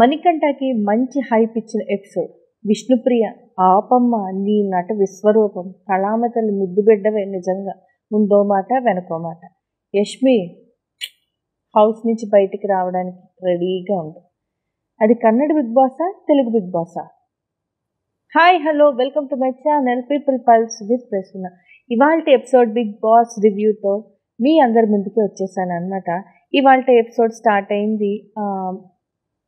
మణికంఠకి మంచి హైప్ ఇచ్చిన ఎపిసోడ్. విష్ణుప్రియ, ఆపమ్మ నీ నట విశ్వరూపం, కళామతల్లి ముద్దు బిడ్డవే నిజంగా, ముందో మాట వెనకో మాట. యష్మి హౌస్ నుంచి బయటికి రావడానికి రెడీగా ఉంది. అది కన్నడ బిగ్ బాసా, తెలుగు బిగ్ బాసా? Hi hello, welcome to my channel People Pulse with Prasanna. ఇవాళ ఎపిసోడ్ బిగ్ బాస్ రివ్యూతో మీ అందరి ముందుకి వచ్చేసాను అనమాట. ఇవాళ ఎపిసోడ్ స్టార్ట్ అయింది.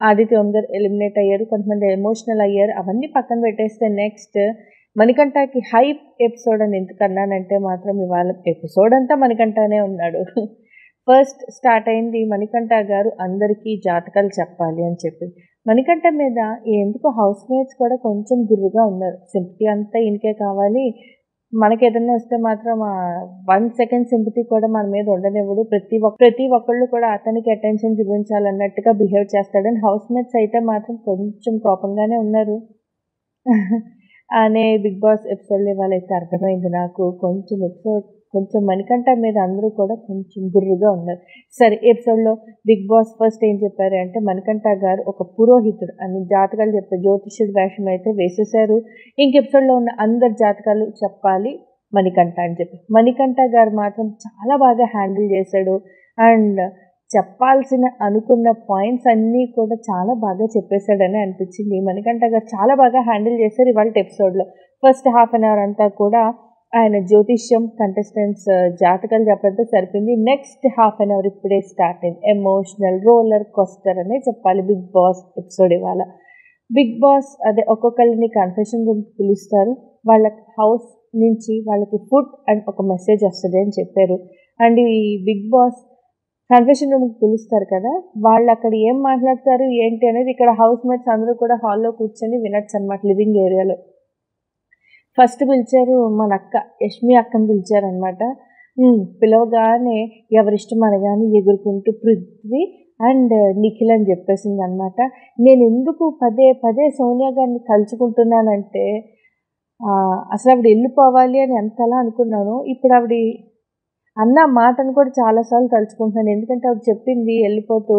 ఆదిత్య ఓం గారు ఎలిమినేట్ అయ్యారు, కొంతమంది ఎమోషనల్ అయ్యారు. అవన్నీ పక్కన పెట్టేస్తే నెక్స్ట్ మణికంఠకి హైప్ ఎపిసోడ్ అని ఎందుకన్నానంటే మాత్రం ఇవాళ ఎపిసోడ్ అంతా మణికంఠనే ఉన్నాడు. ఫస్ట్ స్టార్ట్ అయింది మణికంఠ గారు అందరికీ జాతకాలు చెప్పాలి అని చెప్పి. మణికంఠ మీద ఎందుకు హౌస్ మేట్స్ కూడా కొంచెం గుర్రుగా ఉన్నారు. సింపతి అంతా ఈయనకే కావాలి, మనకి ఏదైనా వస్తే మాత్రం 1 సెకండ్ సింపతి కూడా మన మీద ఉండనివ్వడు, ప్రతి ఒక్కళ్ళు కూడా అతనికి అటెన్షన్ చూపించాలన్నట్టుగా బిహేవ్ చేస్తాడని హౌస్ మేట్స్ అయితే మాత్రం కొంచెం కోపంగానే ఉన్నారు అనే బిగ్ బాస్ ఎపిసోడ్లో ఇవాళ అయితే అర్థమైంది నాకు. కొంచెం మణికంఠ మీద అందరూ కూడా కొంచెం గుర్రుగా ఉన్నారు. సరే, ఎపిసోడ్లో బిగ్ బాస్ ఫస్ట్ ఏం చెప్పారు అంటే మణికంఠ గారు ఒక పురోహితుడు అని జాతకాలు చెప్పే జ్యోతిష్యుడు వేషం అయితే వేసేశారు. ఇంక ఎపిసోడ్లో ఉన్న అందరి జాతకాలు చెప్పాలి మణికంఠ అని చెప్పి. మణికంఠ గారు మాత్రం చాలా బాగా హ్యాండిల్ చేశాడు అండ్ చెప్పాల్సిన అనుకున్న పాయింట్స్ అన్నీ కూడా చాలా బాగా చెప్పేశాడని అనిపించింది. మణికంఠ గారు చాలా బాగా హ్యాండిల్ చేశారు ఇవాళ ఎపిసోడ్లో. ఫస్ట్ హాఫ్ అన్ అవర్ అంతా కూడా ఆయన జ్యోతిష్యం కంటెస్టెంట్స్ జాతకాలు చెప్పడంతో సరిపోయింది. నెక్స్ట్ హాఫ్ అన్ అవర్ ఇప్పుడే స్టార్ట్ అయింది. ఎమోషనల్ రోలర్ కోస్టర్ అనే చెప్పాలి బిగ్ బాస్ ఎపిసోడ్ ఇవాళ. బిగ్ బాస్ అదే ఒక్కొక్కరిని కన్ఫెషన్ రూమ్కి పిలుస్తారు, వాళ్ళ హౌస్ నుంచి వాళ్ళకి ఫుడ్ అండ్ ఒక మెసేజ్ వస్తుంది అని చెప్పారు. అండ్ ఈ బిగ్ బాస్ కన్ఫెషన్ రూమ్కి పిలుస్తారు కదా, వాళ్ళు అక్కడ ఏం మాట్లాడతారు ఏంటి అనేది ఇక్కడ హౌస్ మేట్స్ అందరూ కూడా హాల్లో కూర్చొని వినొచ్చు అనమాట. లివింగ్ ఏరియాలో ఫస్ట్ పిలిచారు మన అక్క యష్మి అక్కని పిలిచారనమాట. పిలవగానే ఎవరిష్టం అనగానే ఎగురుకుంటూ పృథ్వీ అండ్ నిఖిల్ అని చెప్పేసింది అనమాట. నేను ఎందుకు పదే పదే సోనియా గారిని తలుచుకుంటున్నానంటే అసలు ఆవిడ వెళ్ళిపోవాలి అని ఎంతలా అనుకున్నాను, ఇప్పుడు ఆవిడ అన్న మాటను కూడా చాలాసార్లు తలుచుకుంటున్నాను. ఎందుకంటే ఆవిడ చెప్పింది వెళ్ళిపోతూ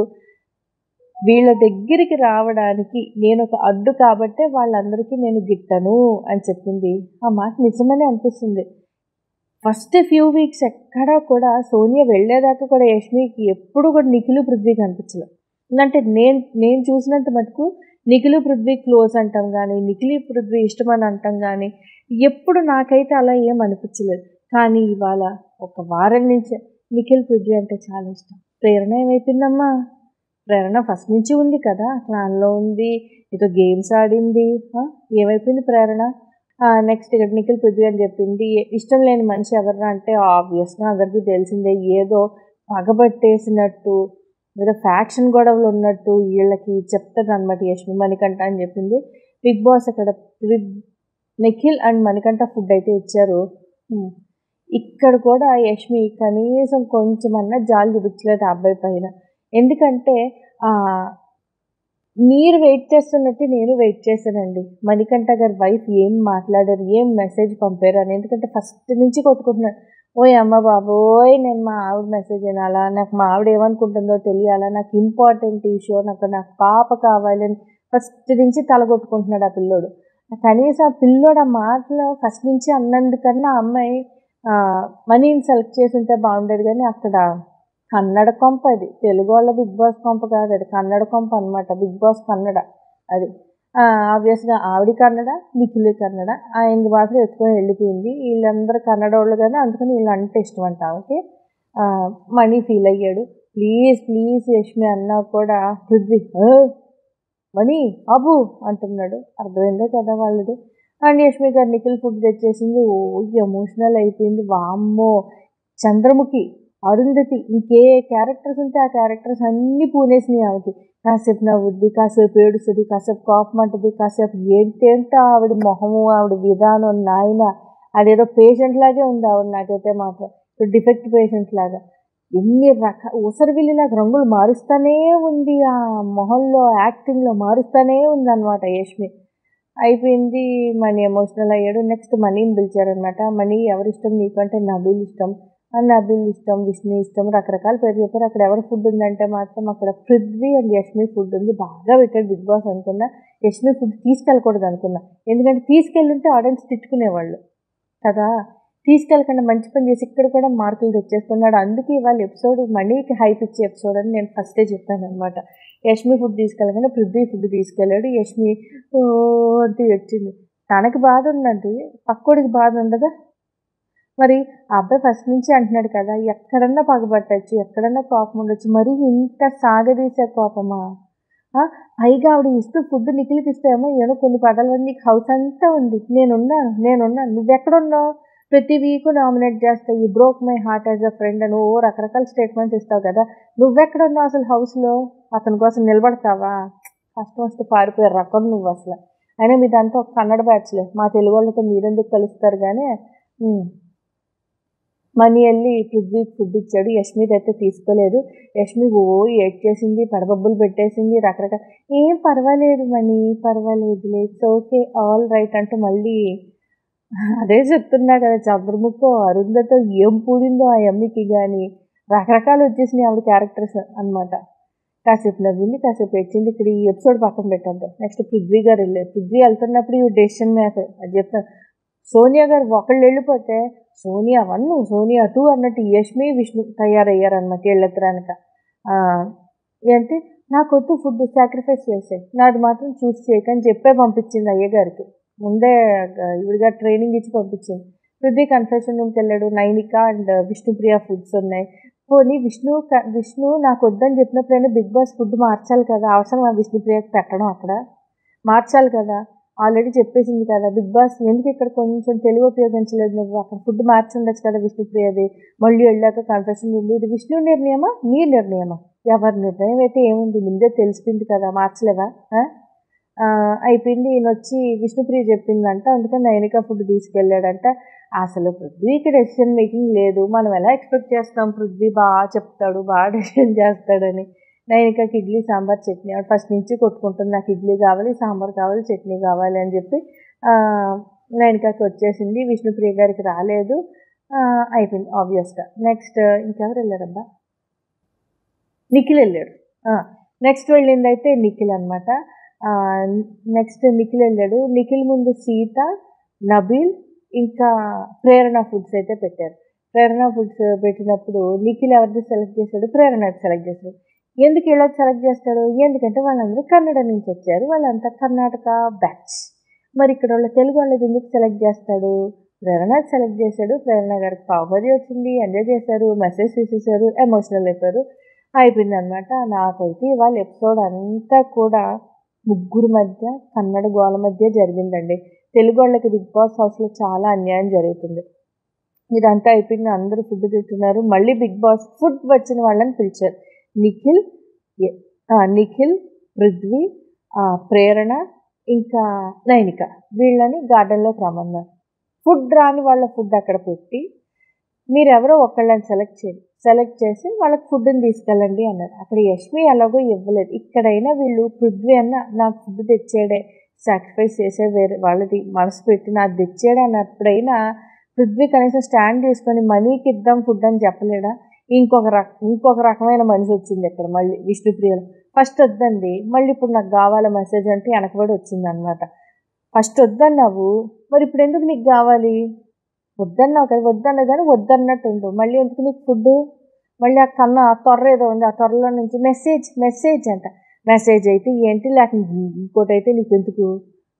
వీళ్ళ దగ్గరికి రావడానికి నేను ఒక అడ్డు కాబట్టే వాళ్ళందరికీ నేను గిట్టను అని చెప్పింది. ఆ మాట నిజమనే అనిపిస్తుంది. ఫస్ట్ ఫ్యూ వీక్స్ ఎక్కడా కూడా సోనియా వెళ్ళేదాకా కూడా యష్మికి ఎప్పుడు కూడా నిఖిలు పృథ్వీకి అనిపించలేదు. ఎందుకంటే నేను చూసినంత మటుకు నిఖిలు పృథ్వీ క్లోజ్ అంటాం కానీ, నిఖిలు పృథ్వీ ఇష్టమని అంటాం కానీ ఎప్పుడు నాకైతే అలా ఏం అనిపించలేదు. కానీ ఇవాళ ఒక వారం నుంచి నిఖిల్ పృథ్వీ అంటే చాలా ఇష్టం. ప్రేరణ ఏమైపోయిందమ్మా? ప్రేరణ ఫస్ట్ నుంచి ఉంది కదా, క్లాన్లో ఉంది, ఏదో గేమ్స్ ఆడింది, ఏమైపోయింది ప్రేరణ? నెక్స్ట్ ఇక్కడ నిఖిల్ పృథ్వీ అని చెప్పింది. ఇష్టం లేని మనిషి ఎవరన్నా అంటే ఆబ్వియస్గా అందరికీ తెలిసిందే, ఏదో పగబట్టేసినట్టు, ఏదో ఫ్యాక్షన్ గొడవలు ఉన్నట్టు వీళ్ళకి చెప్తుంది అనమాట యష్మి మణికంఠ అని చెప్పింది. బిగ్ బాస్ అక్కడ నిఖిల్ అండ్ మణికంఠ ఫుడ్ అయితే ఇచ్చారు. ఇక్కడ కూడా యష్మి కనీసం కొంచెమన్నా జాలి చూపించలేదు ఆ అబ్బాయి పైన. ఎందుకంటే మీరు వెయిట్ చేస్తున్నట్టు నేను వెయిట్ చేశానండి. మణికంఠ గారి వైఫ్ ఏం మాట్లాడారు, ఏం మెసేజ్ పంపారు అని. ఎందుకంటే ఫస్ట్ నుంచి కొట్టుకుంటున్నాను, ఓయ్ అమ్మ బాబోయ్ నేను మా ఆవిడ మెసేజ్ వినాలా, నాకు మా ఆవిడ ఏమనుకుంటుందో తెలియాలా, నాకు ఇంపార్టెంట్ ఇష్యూ, నాకు పాప కావాలని ఫస్ట్ నుంచి తలగొట్టుకుంటున్నాడు ఆ పిల్లోడు. కనీసం ఆ పిల్లోడు ఆ మాటలు ఫస్ట్ నుంచి అన్నందుకన్నా ఆ అమ్మాయి మనీని సెలెక్ట్ చేసి ఉంటే బాగుండేది. కానీ అక్కడ కన్నడ కొంప, అది తెలుగు వాళ్ళ బిగ్ బాస్ కొంప కాదు, అది కన్నడ కొంప అనమాట. బిగ్ బాస్ కన్నడ అది. ఆబ్వియస్గా ఆవిడ కన్నడ, నిఖిల్ కన్నడ, ఆయనది మాత్రం ఎత్తుకొని వెళ్ళిపోయింది. వీళ్ళందరూ కన్నడ వాళ్ళు కానీ అందుకని వీళ్ళు అంటే ఇష్టం అంట ఆమెకి. మనీ ఫీల్ అయ్యాడు. ప్లీజ్ యష్మి అన్నా కూడా పృథ్వీ మనీ అబు అంటున్నాడు. అర్థమైందే కదా వాళ్ళది. అండ్ యష్మి గారు నిఖిల్ ఫుడ్ తెచ్చేసింది. ఎమోషనల్ అయిపోయింది. వామ్మో, చంద్రముఖి, అరుంధతి, ఇంకే క్యారెక్టర్స్ ఉంటే ఆ క్యారెక్టర్స్ అన్నీ పూనేసినాయి ఆవిడకి. కాసేపు నవ్వుద్ది, కాసేపు ఏడుస్తుంది, కాసేపు కోపం అంటుంది, కాసేపు ఏంటేంటో ఆవిడ మొహము, ఆవిడ విధానం. నాయన అదేదో పేషెంట్ లాగే ఉంది ఆవిడ నాకైతే మాత్రం, డిఫెక్ట్ పేషెంట్ లాగా. ఎన్ని ఊసరవిల్లిలాగా రంగులు మారుస్తూనే ఉంది, ఆ మొహంలో యాక్టింగ్లో మారుస్తూనే ఉంది అనమాట యష్మి. అయిపోయింది. మనీ ఎమోషనల్ అయ్యాడు. నెక్స్ట్ మనీని పిలిచారనమాట. మనీ ఎవరిష్టం నీకంటే నబీల్ ఇష్టం, నబిల్ ఇష్టం, విష్ణు ఇష్టం, రకరకాల పేరు చెప్పారు. అక్కడ ఎవరి ఫుడ్ ఉందంటే మాత్రం అక్కడ పృథ్వీ అండ్ యష్మి ఫుడ్ ఉంది. బాగా పెట్టాడు బిగ్ బాస్ అనుకున్నా. యష్మి ఫుడ్ తీసుకెళ్ళకూడదు అనుకున్నా, ఎందుకంటే తీసుకెళ్ళుంటే ఆడియన్స్ తిట్టుకునేవాళ్ళు కదా. తీసుకెళ్ళకుండా మంచి పని చేసి ఇక్కడ కూడా మార్కులు తెచ్చేస్తున్నాడు. అందుకే ఇవాళ ఎపిసోడ్ మనీకి హైప్ ఇచ్చే ఎపిసోడ్ అని నేను ఫస్టే చెప్పాను అనమాట. యష్మి ఫుడ్ తీసుకెళ్ళకుండా పృథ్వీ ఫుడ్ తీసుకెళ్ళాడు. యష్మి ఓ అంటే వచ్చింది. తనకి బాధ ఉందండి, పక్కోడికి బాధ ఉండదా? మరి ఆ అబ్బాయి ఫస్ట్ నుంచి అంటున్నాడు కదా, ఎక్కడన్నా పగబట్టచ్చు, ఎక్కడన్నా కోపం ఉండొచ్చు, మరి ఇంత సాగదీసే కోపమా? పైగా ఆవిడ ఇస్తూ ఫుడ్ నిఖిల్కి ఇస్తామో ఏమో కొన్ని పదాలు, నీకు హౌస్ అంతా ఉంది, నేనున్నాను, నువ్వెక్కడున్నావు? ప్రతి వీక్ నామినేట్ చేస్తావు, you broke my heart as a friend అని రకరకాల స్టేట్మెంట్స్ ఇస్తావు కదా, నువ్వెక్కడున్నావు అసలు హౌస్లో? అతని కోసం నిలబడతావా? కష్టం వస్తే పారిపోయే రకం నువ్వు అసలు. అయినా మీదంతా ఒక కన్నడ బ్యాచ్లే, మా తెలుగు వాళ్ళతో మీరెందుకు కలుస్తారు కానీ. మనీ వెళ్ళి పృథ్వీకి ఫుడ్ ఇచ్చాడు. యష్మిది అయితే తీసుకోలేదు. యష్మి ఏడ్ చేసింది, పడబబ్బులు పెట్టేసింది, రకరకాల. ఏం పర్వాలేదు మనీ, పర్వాలేదులే, ఇట్స్ ఓకే, ఆల్ రైట్ అంటూ మళ్ళీ అదే చెప్తున్నా కదా, చంద్రముఖో అరుంధతో ఏం పూడిందో ఆ అమ్మికి కానీ రకరకాలు వచ్చేసినాయి ఆవిడ క్యారెక్టర్స్ అనమాట. కాసేపు నవ్వింది, కాసేపు వచ్చింది. ఇక్కడ ఈ ఎపిసోడ్ పక్కన పెట్టద్దు. నెక్స్ట్ పృథ్వీ గారు వెళ్ళారు. పృథ్వీ వెళ్తున్నప్పుడు ఈ డెసిషన్ మేకర్ అది చెప్తాను. సోనియా గారు ఒకళ్ళు వెళ్ళిపోతే సోనియా 1 సోనియా 2 అన్నట్టు యష్మి విష్ణు తయారయ్యారన్నమాట వీళ్ళెత్తరానక. ఏంటి నాకొద్దు ఫుడ్ సాక్రిఫైస్ చేసే, నాది మాత్రం చూస్ చేయకని చెప్పే పంపించింది అయ్యగారికి. ముందే ఇవిడిగా ట్రైనింగ్ ఇచ్చి పంపించింది. పృథ్వీ కన్ఫెషన్ రూమ్కి వెళ్ళాడు. నైనిక అండ్ విష్ణుప్రియ ఫుడ్స్ ఉన్నాయి. పోనీ విష్ణు నాకు వద్దని చెప్పినప్పుడైనా బిగ్ బాస్ ఫుడ్ మార్చాలి కదా, అవసరం ఆ విష్ణుప్రియకి పెట్టడం అక్కడ మార్చాలి కదా. ఆల్రెడీ చెప్పేసింది కదా బిగ్ బాస్, ఎందుకు ఇక్కడ కొంచెం తెలివి ఉపయోగించలేదు నువ్వు, అక్కడ ఫుడ్ మార్చి ఉండొచ్చు కదా విష్ణుప్రియది. మళ్ళీ వెళ్ళాక కన్ఫెషన్ రూమ్, ఇది విష్ణు నిర్ణయమా నీ నిర్ణయమా? ఎవరి నిర్ణయం అయితే ఏముంది, ముందే తెలిసిపోయింది కదా, మార్చలేవా? అయిపోయింది. ఈయన వచ్చి విష్ణుప్రియ చెప్పిందంట, అందుకని నైనిక ఫుడ్ తీసుకెళ్ళాడంట. అసలు పృథ్వీకి డెసిషన్ మేకింగ్ లేదు. మనం ఎలా ఎక్స్పెక్ట్ చేస్తాం పృథ్వీ బాగా చెప్తాడు, బాగా డెసిషన్ చేస్తాడని. నైనికకి ఇడ్లీ సాంబార్ చట్నీ, ఆవిడ ఫస్ట్ నుంచి కొట్టుకుంటుంది, నాకు ఇడ్లీ కావాలి, సాంబార్ కావాలి, చట్నీ కావాలి అని చెప్పి. నైనికకి వచ్చేసింది, విష్ణుప్రియ గారికి రాలేదు. అయిపోయింది ఆబ్వియస్గా. నెక్స్ట్ ఇంకెవరు వెళ్ళారబ్బా? నిఖిల్ వెళ్ళాడు. నెక్స్ట్ వెళ్ళింది అయితే నిఖిల్ అనమాట. నెక్స్ట్ నిఖిల్ వెళ్ళాడు. నిఖిల్ ముందు సీత, నబీల్ ఇంకా ప్రేరణ ఫుడ్స్ అయితే పెట్టారు. ప్రేరణ ఫుడ్స్ పెట్టినప్పుడు నిఖిల్ ఎవరిది సెలెక్ట్ చేశాడు? ప్రేరణకి సెలెక్ట్ చేశాడు. ఎందుకు ఇలా సెలెక్ట్ చేస్తాడు? ఎందుకంటే వాళ్ళందరూ కన్నడ నుంచి వచ్చారు, వాళ్ళంతా కర్ణాటక బ్యాచ్. మరి ఇక్కడ వాళ్ళ తెలుగు వాళ్ళది ఎందుకు సెలెక్ట్ చేస్తాడు? ప్రేరణకి సెలెక్ట్ చేశాడు. ప్రేరణ గారికి పావుబడి వచ్చింది, ఎంజాయ్ చేశారు, మెసేజ్ చేసేసారు, ఎమోషనల్ అయిపోయారు, అయిపోయింది అనమాట. నాకైతే వాళ్ళ ఎపిసోడ్ అంతా కూడా ముగ్గురు మధ్య కన్నడ గోల మధ్య జరిగిందండి. తెలుగు వాళ్ళకి బిగ్ బాస్ హౌస్లో చాలా అన్యాయం జరుగుతుంది. ఇదంతా అయిపోయింది, అందరూ ఫుడ్ తింటున్నారు. మళ్ళీ బిగ్ బాస్ ఫుడ్ వచ్చిన వాళ్ళని పిలిచారు. నిఖిల్, పృథ్వీ, ప్రేరణ ఇంకా నైనిక, వీళ్ళని గార్డెన్లోకి రమ్మన్నారు. ఫుడ్ రాని వాళ్ళ ఫుడ్ అక్కడ పెట్టి మీరెవరో ఒకళ్ళని సెలెక్ట్ చేసి వాళ్ళకి ఫుడ్ని తీసుకెళ్ళండి అన్నారు. అక్కడ యష్మి ఎలాగో ఇవ్వలేదు. ఇక్కడైనా వీళ్ళు పృథ్వీ అన్న నాకు ఫుడ్ తెచ్చాడే, సాక్రిఫైస్ చేసే వేరే వాళ్ళది మనసు పెట్టి నాకు తెచ్చాడు అన్నప్పుడైనా పృథ్వీ కనీసం స్టాండ్ తీసుకొని మనీకి ఇద్దాం ఫుడ్ అని చెప్పలేడా? ఇంకొక రకమైన మనిషి వచ్చింది ఇక్కడ మళ్ళీ విష్ణుప్రియలో. ఫస్ట్ వద్దండి, మళ్ళీ ఇప్పుడు నాకు కావాల మెసేజ్ అంటే వెనకబడి వచ్చింది అనమాట. ఫస్ట్ వద్దన్నావు, మరి ఇప్పుడు ఎందుకు నీకు కావాలి? వద్దన్నావు కదా, వద్దన్నదని వద్దన్నట్టు ఉండు, మళ్ళీ ఎందుకు నీకు ఫుడ్? మళ్ళీ ఆ కన్నా త్వర ఏదో ఉంది, ఆ త్వరలో నుంచి మెసేజ్ అంట. మెసేజ్ అయితే ఏంటి, లేక ఇంకోటి అయితే నీకు ఎందుకు?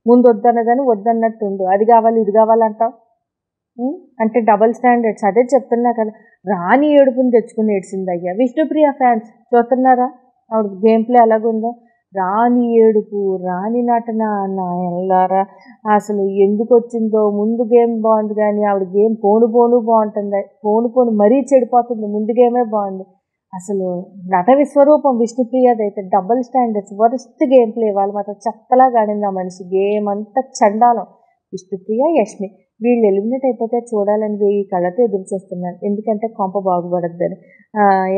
ముందు వద్దన్నదని వద్దన్నట్టు ఉండు, అది కావాలి ఇది కావాలంటావు అంటే డబల్ స్టాండర్డ్స్. అదే చెప్తున్నా కదా, రాని ఏడుపుని తెచ్చుకుని ఏడ్చింది అయ్యా. విష్ణుప్రియ ఫ్యాన్స్ చూస్తున్నారా ఆవిడ గేమ్ ప్లే ఎలాగుందో? రాని ఏడుపు, రాని నటన, నా ఎల్లారా అసలు ఎందుకు వచ్చిందో. ముందు గేమ్ బాగుంది కానీ ఆవిడ గేమ్ పోను బాగుంటుంది, పోను మరీ చెడిపోతుంది. ముందు గేమే బాగుంది. అసలు నట విశ్వరూపం విష్ణుప్రియది అయితే double standards, worst game play. వాళ్ళు మాత్రం చెత్తలాగా ఆడింది ఆ మనిషి, గేమ్ అంతా చండాలం. విష్ణుప్రియ, యష్మి వీళ్ళు ఎలిమినేట్ అయిపోతే చూడాలని 1000 కళ్ళతో ఎదురు చూస్తున్నాను, ఎందుకంటే కొంప బాగుపడద్దని.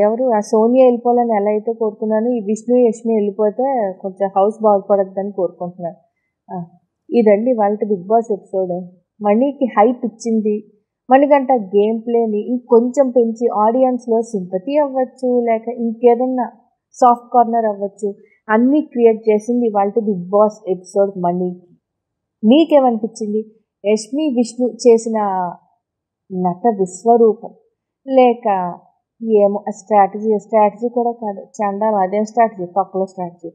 ఎవరు ఆ సోనియా వెళ్ళిపోవాలని ఎలా అయితే కోరుకున్నాను, ఈ విష్ణు యష్మి వెళ్ళిపోతే కొంచెం హౌస్ బాగుపడద్దని కోరుకుంటున్నాను. ఇదండి వాళ్ళ బిగ్ బాస్ ఎపిసోడ్. మనీకి హైప్ ఇచ్చింది, మణికంఠ గేమ్ ప్లేని ఇంకొంచెం పెంచి ఆడియన్స్లో సింపతి అవ్వచ్చు, లేక ఇంకేదన్నా సాఫ్ట్ కార్నర్ అవ్వచ్చు, అన్నీ క్రియేట్ చేసింది వాళ్ళ బిగ్ బాస్ ఎపిసోడ్ మనీకి. మీకేమనిపించింది? యష్మి విష్ణు చేసిన నట విశ్వరూపం లేక ఏమో స్ట్రాటజీ కూడా కాదు, చండాలం. అదేం స్ట్రాటజీ, తక్కువ స్ట్రాటజీ.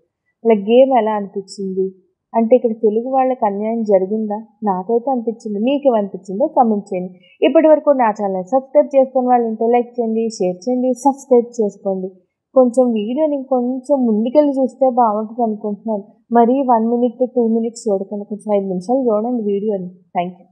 అలా గేమ్ ఎలా అనిపించింది? అంటే ఇక్కడ తెలుగు వాళ్ళకి అన్యాయం జరిగిందా? నాకైతే అనిపించింది. మీకేమనిపించిందో కమెంట్ చేయండి. ఇప్పటి వరకు నా ఛానల్ సబ్స్క్రైబ్ చేసుకుని వాళ్ళు ఉంటే లైక్ చేయండి, షేర్ చేయండి, సబ్స్క్రైబ్ చేసుకోండి. కొంచెం వీడియోని కొంచెం ముందుకెళ్ళి చూస్తే బాగుంటుంది అనుకుంటున్నాను. మరీ 1 minute 2 minutes చూడకండి, కొంచెం 5 నిమిషాలు చూడండి వీడియోని. Thank you.